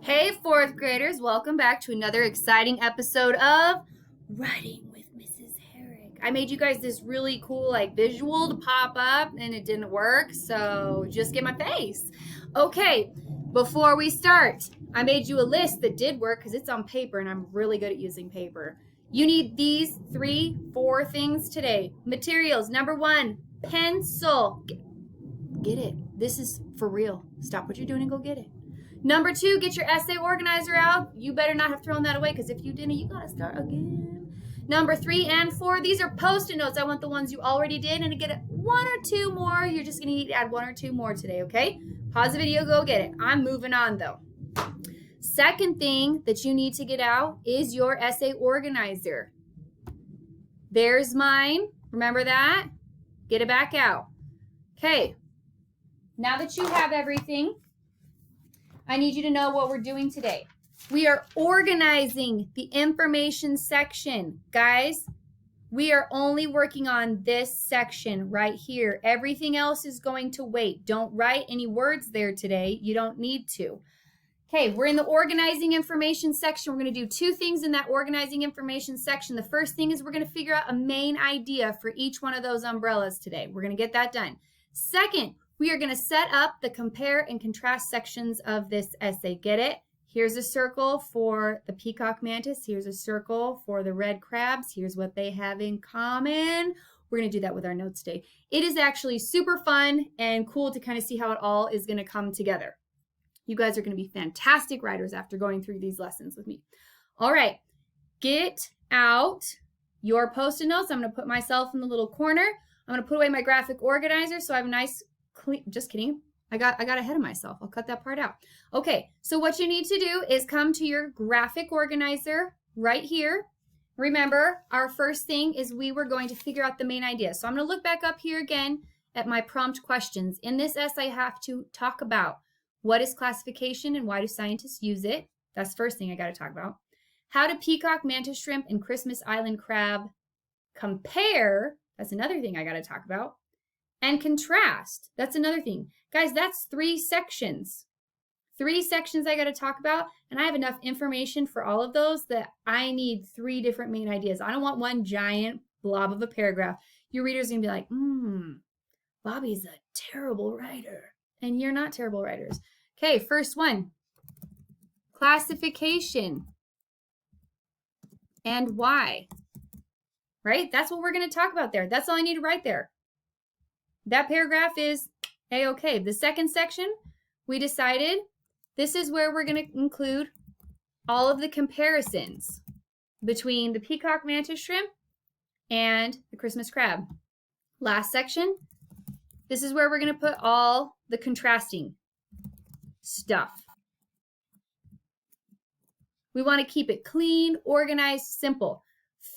Hey, fourth graders, welcome back to another exciting episode of Writing with Mrs. Herrick. I made you guys this really cool visual to pop up and it didn't work, so just get my face. Okay, before we start, I made you a list that did work because it's on paper and I'm really good at using paper. You need these 4 things today. Materials, number 1, pencil. Get it. This is for real. Stop what you're doing and go get it. Number 2, get your essay organizer out. You better not have thrown that away because if you didn't, you gotta start again. Number 3 and 4, these are post-it notes. I want the ones you already did, and to get 1 or 2 more, you're just gonna need to add 1 or 2 more today, okay? Pause the video, go get it. I'm moving on though. Second thing that you need to get out is your essay organizer. There's mine. Remember that? Get it back out. Okay. Now that you have everything, I need you to know what we're doing today. We are organizing the information section. Guys, we are only working on this section right here. Everything else is going to wait. Don't write any words there today. You don't need to. Okay, we're in the organizing information section. We're going to do 2 things in that organizing information section. The first thing is we're going to figure out a main idea for each one of those umbrellas today. We're going to get that done. Second, we are going to set up the compare and contrast sections of this essay. Get it? Here's a circle for the peacock mantis. Here's a circle for the red crabs. Here's what they have in common. We're going to do that with our notes today. It is actually super fun and cool to kind of see how it all is going to come together. You guys are going to be fantastic writers after going through these lessons with me. All right, get out your Post-it notes. I'm going to put myself in the little corner. I'm going to put away my graphic organizer so I have a nice clean, just kidding. I got ahead of myself. I'll cut that part out. Okay, so what you need to do is come to your graphic organizer right here. Remember, our first thing is we were going to figure out the main idea. So I'm going to look back up here again at my prompt questions. In this essay, I have to talk about what is classification and why do scientists use it? That's the first thing I got to talk about. How do peacock, mantis shrimp, and Christmas Island crab compare? That's another thing I got to talk about. And contrast. That's another thing. Guys, that's 3 sections. 3 sections I got to talk about, and I have enough information for all of those that I need 3 different main ideas. I don't want one giant blob of a paragraph. Your reader's going to be like, Bobby's a terrible writer. And you're not terrible writers. Okay, first one. Classification. And why? Right? That's what we're going to talk about there. That's all I need to write there. That paragraph is A-okay. The second section, we decided this is where we're going to include all of the comparisons between the peacock mantis shrimp and the Christmas crab. Last section, this is where we're going to put all the contrasting stuff. We want to keep it clean, organized, simple.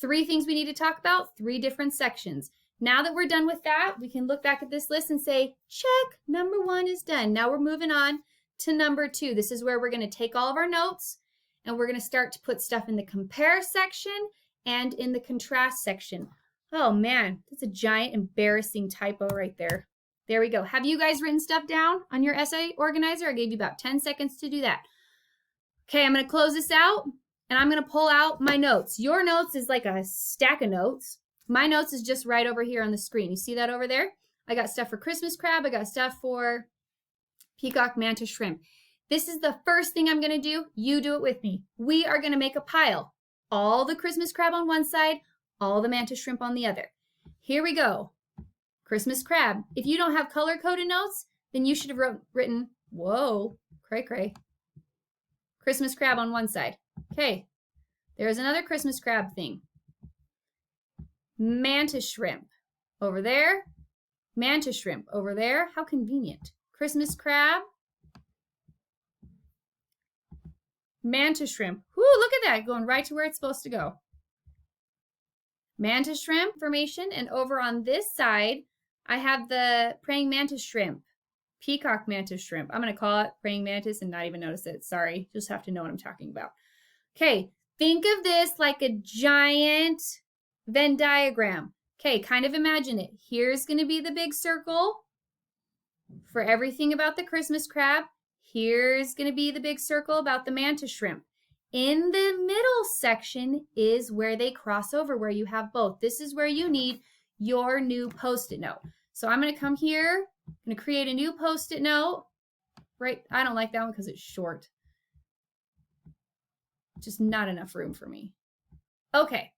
3 things we need to talk about, 3 different sections. Now that we're done with that, we can look back at this list and say, check, number 1 is done. Now we're moving on to number 2. This is where we're going to take all of our notes and we're going to start to put stuff in the compare section and in the contrast section. Oh man, that's a giant embarrassing typo right there. There we go. Have you guys written stuff down on your essay organizer? I gave you about 10 seconds to do that. Okay, I'm going to close this out and I'm going to pull out my notes. Your notes is like a stack of notes. My notes is just right over here on the screen. You see that over there? I got stuff for Christmas crab. I got stuff for peacock mantis shrimp. This is the first thing I'm going to do. You do it with me. We are going to make a pile. All the Christmas crab on one side, all the mantis shrimp on the other. Here we go. Christmas crab. If you don't have color-coded notes, then you should have written, whoa, cray-cray. Christmas crab on one side. Okay, there's another Christmas crab thing. Mantis shrimp over there. Mantis shrimp over there. How convenient. Christmas crab. Mantis shrimp. Whoo, look at that, going right to where it's supposed to go. Mantis shrimp formation, and over on this side, I have the praying mantis shrimp. Peacock mantis shrimp. I'm going to call it praying mantis and not even notice it. Sorry, just have to know what I'm talking about. Okay, think of this like a giant Venn diagram. Okay, kind of imagine it. Here's going to be the big circle for everything about the Christmas crab. Here's going to be the big circle about the mantis shrimp. In the middle section is where they cross over, where you have both. This is where you need your new Post-it note. So I'm going to come here. I'm going to create a new Post-it note. Right? I don't like that one because it's short. Just not enough room for me. Okay.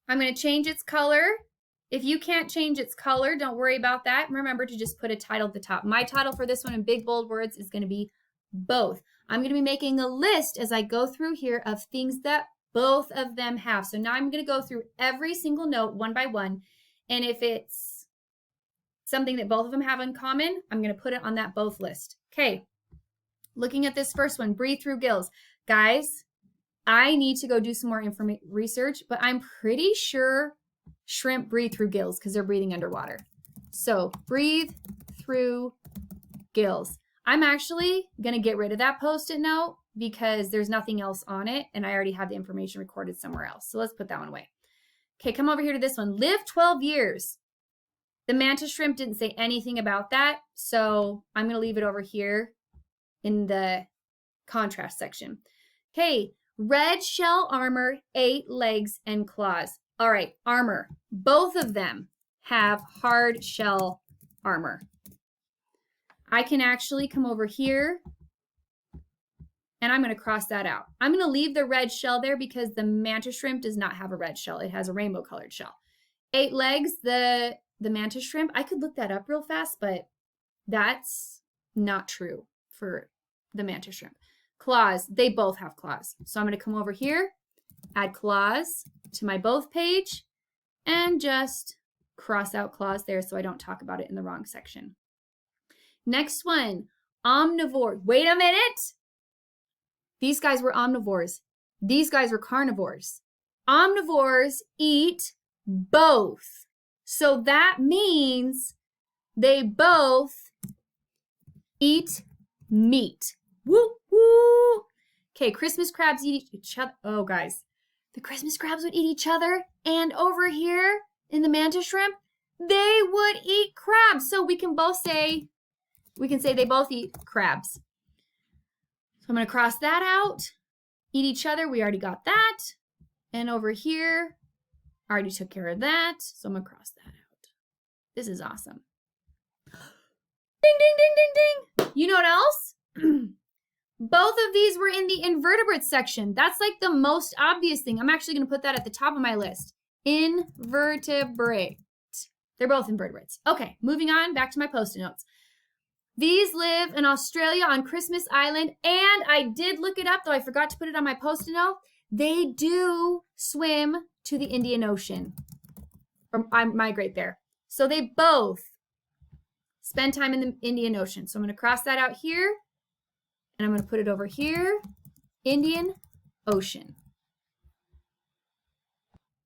I'm going to change its color. If you can't change its color, don't worry about that. Remember to just put a title at the top. My title for this one in big bold words is going to be both. I'm going to be making a list as I go through here of things that both of them have. So now I'm going to go through every single note one by one. And if it's something that both of them have in common, I'm going to put it on that both list. Okay. Looking at this first one, breathe through gills. Guys, I need to go do some more research, but I'm pretty sure shrimp breathe through gills because they're breathing underwater. So breathe through gills. I'm actually going to get rid of that Post-it note because there's nothing else on it and I already have the information recorded somewhere else. So let's put that one away. Okay, come over here to this one. Live 12 years. The mantis shrimp didn't say anything about that, so I'm going to leave it over here in the contrast section. Okay, red shell armor, 8 legs and claws. All right, armor. Both of them have hard shell armor. I can actually come over here and I'm going to cross that out. I'm going to leave the red shell there because the mantis shrimp does not have a red shell. It has a rainbow colored shell. 8 legs, the mantis shrimp. I could look that up real fast, but that's not true for the mantis shrimp. Claws, they both have claws. So I'm going to come over here, add claws to my both page, and just cross out claws there so I don't talk about it in the wrong section. Next one, omnivore. Wait a minute. These guys were omnivores. These guys were carnivores. Omnivores eat both. So that means they both eat meat. Woo, woo. Okay, Christmas crabs eat each other. Oh, guys. The Christmas crabs would eat each other. And over here in the mantis shrimp, they would eat crabs. So we can say they both eat crabs. So I'm going to cross that out. Eat each other. We already got that. And over here, I already took care of that. So I'm going to cross that out. This is awesome. Ding, ding, ding, ding, ding. You know what else? Both of these were in the invertebrates section. That's like the most obvious thing. I'm actually going to put that at the top of my list. Invertebrate. They're both invertebrates. Okay, moving on back to my Post-it notes. These live in Australia on Christmas Island, and I did look it up, though I forgot to put it on my Post-it note. They do swim to the Indian Ocean, or migrate there. So they both spend time in the Indian Ocean. So I'm going to cross that out here, and I'm going to put it over here, Indian Ocean.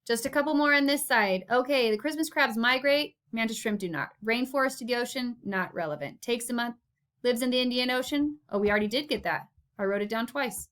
Just a couple more on this side. Okay, the Christmas crabs migrate. Mantis shrimp do not. Rainforest to the ocean, not relevant. Takes a month. Lives in the Indian Ocean. Oh, we already did get that. I wrote it down twice.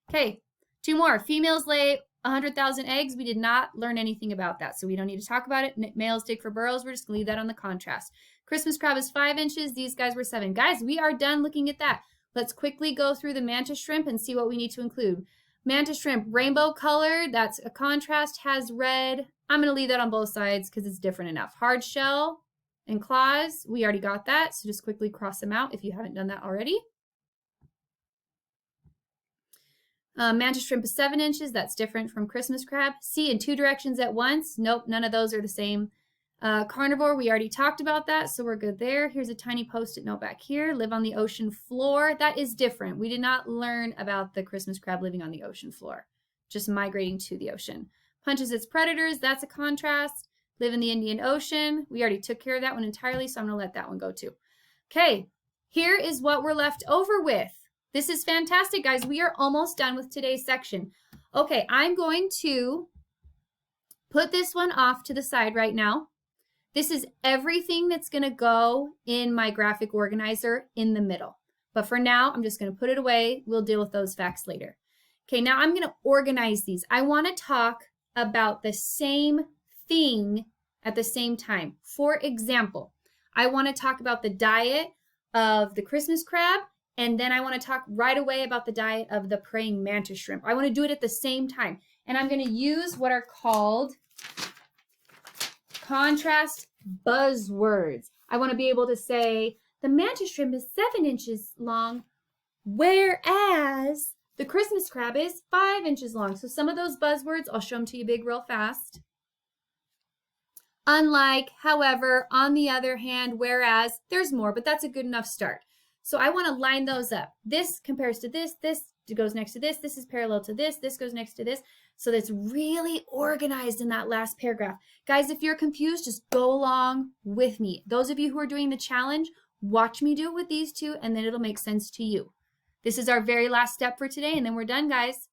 Okay, 2 more. Females lay 100,000 eggs. We did not learn anything about that, so we don't need to talk about it. Males dig for burrows. We're just going to leave that on the contrast. Christmas crab is 5 inches. These guys were 7. Guys, we are done looking at that. Let's quickly go through the mantis shrimp and see what we need to include. Mantis shrimp, rainbow colored. That's a contrast, has red. I'm going to leave that on both sides because it's different enough. Hard shell and claws. We already got that, so just quickly cross them out if you haven't done that already. Mantis shrimp is 7 inches. That's different from Christmas crab. See in 2 directions at once. Nope, none of those are the same. Carnivore, we already talked about that, so we're good there. Here's a tiny Post-it note back here. Live on the ocean floor. That is different. We did not learn about the Christmas crab living on the ocean floor, just migrating to the ocean. Punches its predators. That's a contrast. Live in the Indian Ocean. We already took care of that one entirely, so I'm going to let that one go too. Okay, here is what we're left over with. This is fantastic, guys. We are almost done with today's section. Okay, I'm going to put this one off to the side right now. This is everything that's going to go in my graphic organizer in the middle. But for now, I'm just going to put it away. We'll deal with those facts later. Okay, now I'm going to organize these. I want to talk about the same thing at the same time. For example, I want to talk about the diet of the Christmas crab, and then I want to talk right away about the diet of the praying mantis shrimp. I want to do it at the same time. And I'm going to use what are called contrast buzzwords. I want to be able to say the mantis shrimp is 7 inches long, whereas the Christmas crab is 5 inches long. So some of those buzzwords, I'll show them to you big real fast. Unlike, however, on the other hand, whereas, there's more, but that's a good enough start. So I want to line those up. This compares to this goes next to this is parallel to this goes next to this. So that's really organized in that last paragraph. Guys, if you're confused, just go along with me. Those of you who are doing the challenge, watch me do it with these two, and then it'll make sense to you. This is our very last step for today, and then we're done, guys.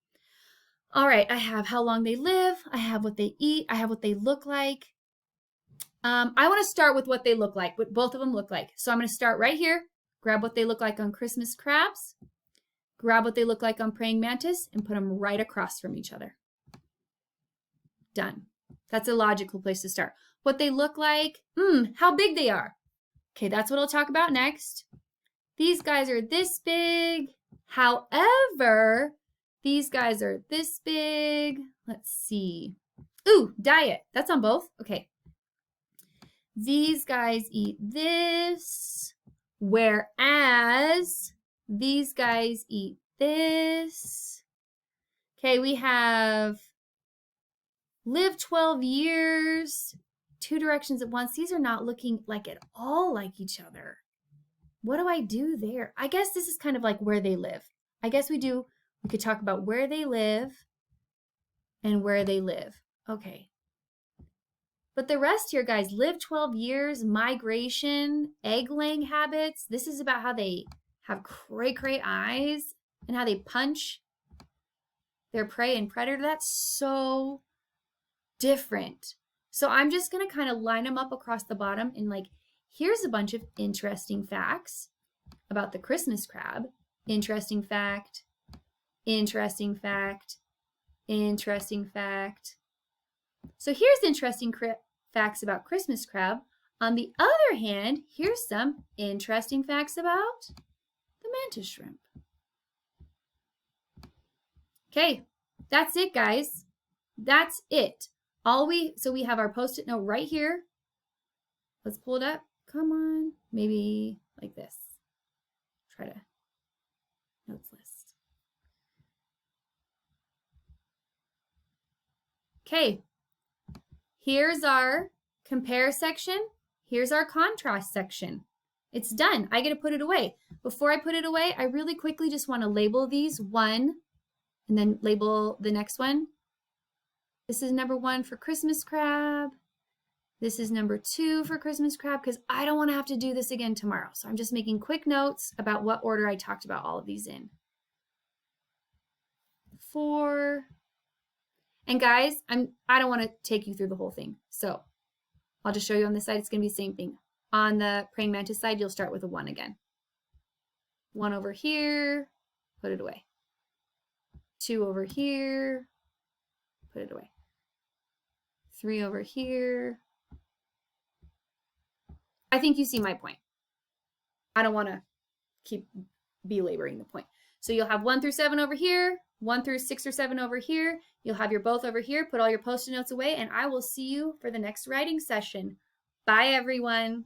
All right, I have how long they live. I have what they eat. I have what they look like. I want to start with what they look like, what both of them look like. So I'm going to start right here, grab what they look like on Christmas crabs, grab what they look like on praying mantis, and put them right across from each other. Done. That's a logical place to start. What they look like, how big they are. Okay, that's what I'll talk about next. These guys are this big. However, these guys are this big. Let's see. Ooh, diet. That's on both. Okay. These guys eat this, whereas these guys eat this. Okay, we have live 12 years, 2 directions at once. These are not looking like at all like each other. What do I do there? I guess this is kind of like where they live. I guess we could talk about where they live and where they live. Okay. But the rest here, guys, live 12 years, migration, egg-laying habits. This is about how they have cray-cray eyes and how they punch their prey and predator. That's so different. So I'm just going to kind of line them up across the bottom and like, here's a bunch of interesting facts about the Christmas crab. Interesting fact, interesting fact, interesting fact. So here's interesting facts about Christmas crab. On the other hand, here's some interesting facts about the mantis shrimp. Okay, that's it, guys. That's it. So we have our Post-it note right here. Let's pull it up. Come on. Maybe like this. Try to notes list. Okay. Here's our compare section. Here's our contrast section. It's done. I get to put it away. Before I put it away, I really quickly just want to label these 1 and then label the next one. This is number 1 for Christmas crab. This is number 2 for Christmas crab because I don't want to have to do this again tomorrow. So I'm just making quick notes about what order I talked about all of these in. 4. And guys, I don't want to take you through the whole thing. So I'll just show you on this side. It's going to be the same thing. On the praying mantis side, you'll start with a 1 again. 1 over here, put it away. 2 over here, put it away. 3 over here. I think you see my point. I don't want to keep belaboring the point. So you'll have 1 through 7 over here, 1 through 6 or 7 over here. You'll have your both over here. Put all your Post-it notes away, and I will see you for the next writing session. Bye, everyone.